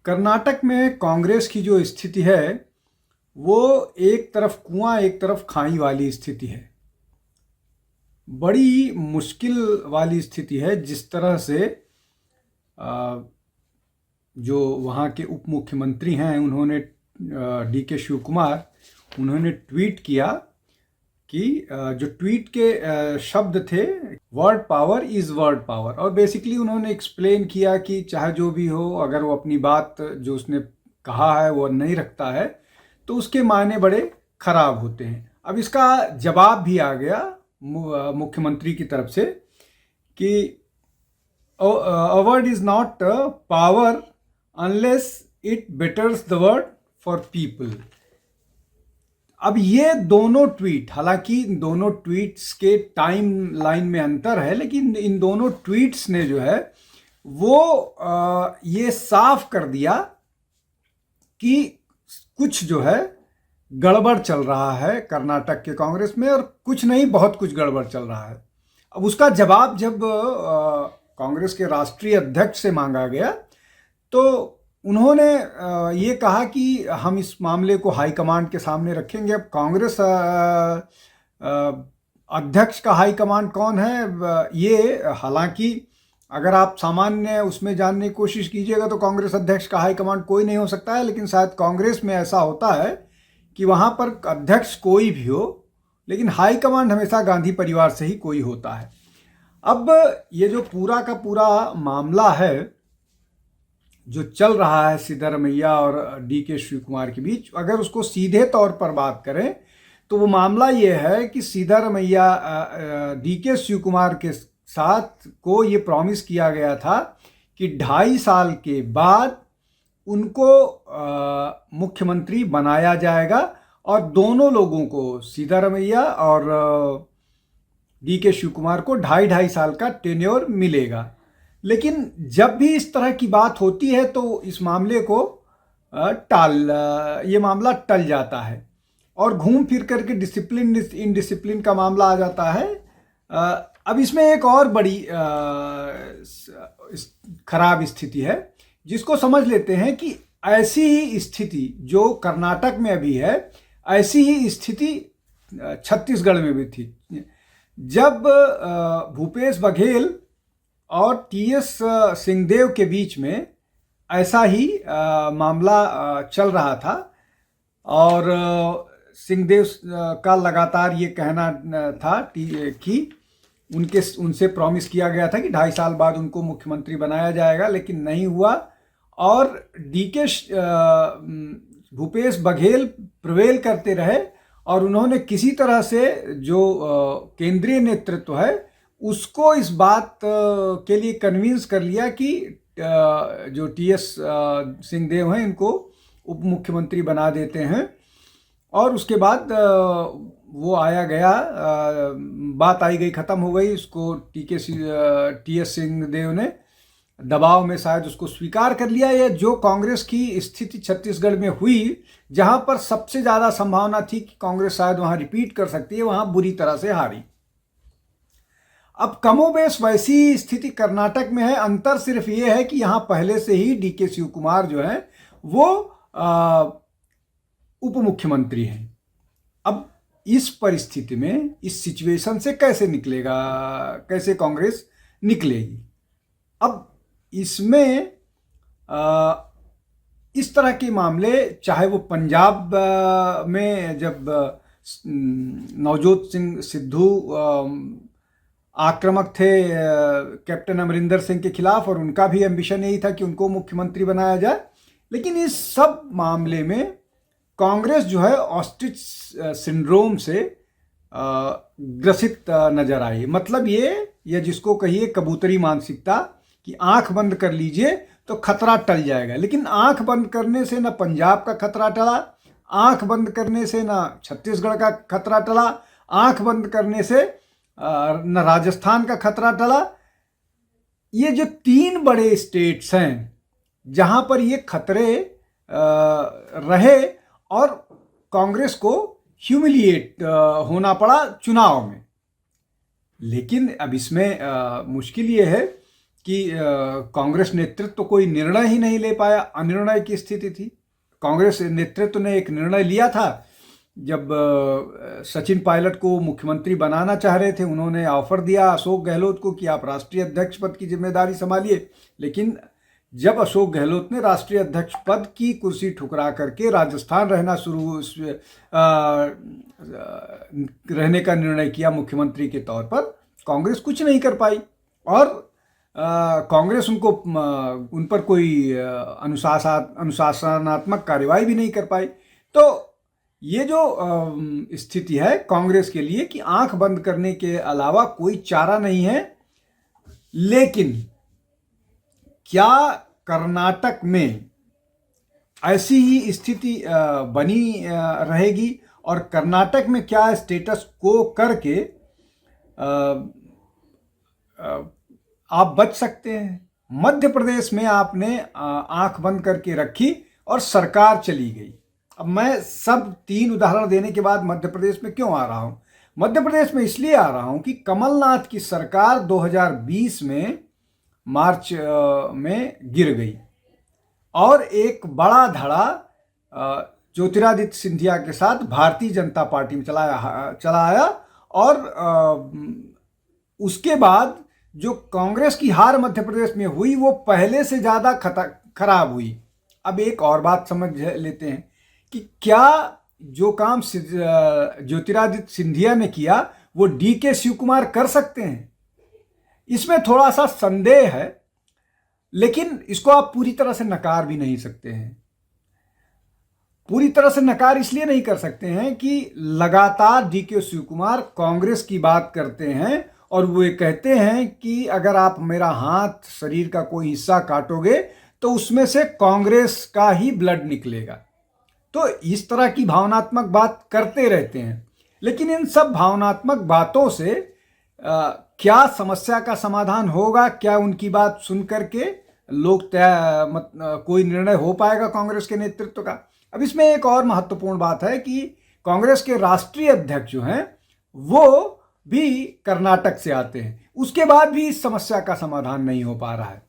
कर्नाटक में कांग्रेस की जो स्थिति है वो एक तरफ कुआं एक तरफ खाई वाली स्थिति है। बड़ी मुश्किल वाली स्थिति है। जिस तरह से जो वहाँ के उप मुख्यमंत्री हैं उन्होंने DK शिव कुमार उन्होंने ट्वीट किया कि जो ट्वीट के शब्द थे word power is word power, और बेसिकली उन्होंने एक्सप्लेन किया कि चाहे जो भी हो, अगर वो अपनी बात जो उसने कहा है वो नहीं रखता है तो उसके मायने बड़े खराब होते हैं। अब इसका जवाब भी आ गया मुख्यमंत्री की तरफ से कि a word is not power unless it betters the word for people। अब ये दोनों ट्वीट, हालांकि इन दोनों ट्वीट्स के टाइम लाइन में अंतर है, लेकिन इन दोनों ट्वीट्स ने जो है वो ये साफ कर दिया कि कुछ जो है गड़बड़ चल रहा है कर्नाटक के कांग्रेस में, और कुछ नहीं बहुत कुछ गड़बड़ चल रहा है। अब उसका जवाब जब कांग्रेस के राष्ट्रीय अध्यक्ष से मांगा गया तो उन्होंने ये कहा कि हम इस मामले को हाईकमांड के सामने रखेंगे। अब कांग्रेस अध्यक्ष का हाईकमांड कौन है, ये हालांकि अगर आप सामान्य उसमें जानने की कोशिश कीजिएगा तो कांग्रेस अध्यक्ष का हाईकमांड कोई नहीं हो सकता है, लेकिन शायद कांग्रेस में ऐसा होता है कि वहाँ पर अध्यक्ष कोई भी हो लेकिन हाईकमांड हमेशा गांधी परिवार से ही कोई होता है। अब ये जो पूरा का पूरा मामला है जो चल रहा है सिद्धरमैया और DK शिव कुमार के बीच, अगर उसको सीधे तौर पर बात करें तो वो मामला ये है कि सिद्धरमैया DK शिव कुमार के साथ को ये प्रॉमिस किया गया था कि 2.5 साल के बाद उनको मुख्यमंत्री बनाया जाएगा और दोनों लोगों को, सिद्धरमैया और DK शिव कुमार को 2.5 साल का टेन्योर मिलेगा। लेकिन जब भी इस तरह की बात होती है तो इस मामले को ये मामला टल जाता है और घूम फिर करके डिसिप्लिन इनडिसिप्लिन का मामला आ जाता है। अब इसमें एक और बड़ी खराब स्थिति है जिसको समझ लेते हैं कि ऐसी ही स्थिति जो कर्नाटक में अभी है, ऐसी ही स्थिति छत्तीसगढ़ में भी थी। जब भूपेश बघेल और TS सिंहदेव के बीच में ऐसा ही मामला चल रहा था और सिंहदेव का लगातार ये कहना था कि उनसे प्रॉमिस किया गया था कि 2.5 साल बाद उनको मुख्यमंत्री बनाया जाएगा, लेकिन नहीं हुआ। और भूपेश बघेल प्रिवेल करते रहे और उन्होंने किसी तरह से जो केंद्रीय नेतृत्व है उसको इस बात के लिए कन्विंस कर लिया कि जो TS सिंहदेव हैं इनको उप मुख्यमंत्री बना देते हैं। और उसके बाद वो आया गया, बात आई गई, ख़त्म हो गई। उसको TS सिंहदेव ने दबाव में शायद उसको स्वीकार कर लिया। या जो कांग्रेस की स्थिति छत्तीसगढ़ में हुई, जहां पर सबसे ज़्यादा संभावना थी कि कांग्रेस शायद वहां रिपीट कर सकती है, वहां बुरी तरह से हारी। अब कमोबेश वैसी स्थिति कर्नाटक में है। अंतर सिर्फ ये है कि यहाँ पहले से ही DK शिव कुमार जो है वो उप मुख्यमंत्री हैं। अब इस परिस्थिति में, इस सिचुएशन से कैसे निकलेगा, कैसे कांग्रेस निकलेगी? अब इसमें इस तरह के मामले, चाहे वो पंजाब में जब नवजोत सिंह सिद्धू आक्रामक थे कैप्टन अमरिंदर सिंह के खिलाफ और उनका भी एम्बिशन यही था कि उनको मुख्यमंत्री बनाया जाए, लेकिन इस सब मामले में कांग्रेस जो है ऑस्ट्रिच सिंड्रोम से ग्रसित नजर आई। मतलब ये जिसको कहिए कबूतरी मानसिकता कि आंख बंद कर लीजिए तो खतरा टल जाएगा। लेकिन आंख बंद करने से ना पंजाब का खतरा टला, आंख बंद करने से ना छत्तीसगढ़ का खतरा टला, आंख बंद करने से न राजस्थान का खतरा टला। ये जो 3 बड़े स्टेट्स हैं जहां पर ये खतरे रहे और कांग्रेस को ह्यूमिलिएट होना पड़ा चुनाव में। लेकिन अब इसमें मुश्किल ये है कि कांग्रेस नेतृत्व तो कोई निर्णय ही नहीं ले पाया, अनिर्णय की स्थिति थी। कांग्रेस नेतृत्व ने एक निर्णय लिया था जब सचिन पायलट को मुख्यमंत्री बनाना चाह रहे थे, उन्होंने ऑफर दिया अशोक गहलोत को कि आप राष्ट्रीय अध्यक्ष पद की जिम्मेदारी संभालिए। लेकिन जब अशोक गहलोत ने राष्ट्रीय अध्यक्ष पद की कुर्सी ठुकरा करके राजस्थान रहने का निर्णय किया मुख्यमंत्री के तौर पर, कांग्रेस कुछ नहीं कर पाई और कांग्रेस उन पर कोई अनुशासनात्मक कार्यवाही भी नहीं कर पाई। तो ये जो स्थिति है कांग्रेस के लिए कि आंख बंद करने के अलावा कोई चारा नहीं है। लेकिन क्या कर्नाटक में ऐसी ही स्थिति बनी रहेगी और कर्नाटक में क्या स्टेटस को करके आप बच सकते हैं? मध्य प्रदेश में आपने आंख बंद करके रखी और सरकार चली गई। अब मैं सब 3 उदाहरण देने के बाद मध्य प्रदेश में क्यों आ रहा हूं? मध्य प्रदेश में इसलिए आ रहा हूं कि कमलनाथ की सरकार 2020 में मार्च में गिर गई और एक बड़ा धड़ा ज्योतिरादित्य सिंधिया के साथ भारतीय जनता पार्टी में चला आया और उसके बाद जो कांग्रेस की हार मध्य प्रदेश में हुई वो पहले से ज़्यादा खराब हुई। अब एक और बात समझ लेते हैं कि क्या जो काम ज्योतिरादित्य सिंधिया ने किया वो डीके शिव कुमार कर सकते हैं? इसमें थोड़ा सा संदेह है, लेकिन इसको आप पूरी तरह से नकार भी नहीं सकते हैं। पूरी तरह से नकार इसलिए नहीं कर सकते हैं कि लगातार डीके शिव कुमार कांग्रेस की बात करते हैं और वो ये कहते हैं कि अगर आप मेरा हाथ, शरीर का कोई हिस्सा काटोगे तो उसमें से कांग्रेस का ही ब्लड निकलेगा। तो इस तरह की भावनात्मक बात करते रहते हैं। लेकिन इन सब भावनात्मक बातों से क्या समस्या का समाधान होगा? क्या उनकी बात सुन करके कोई निर्णय हो पाएगा कांग्रेस के नेतृत्व का? अब इसमें एक और महत्वपूर्ण बात है कि कांग्रेस के राष्ट्रीय अध्यक्ष जो हैं वो भी कर्नाटक से आते हैं, उसके बाद भी इस समस्या का समाधान नहीं हो पा रहा है।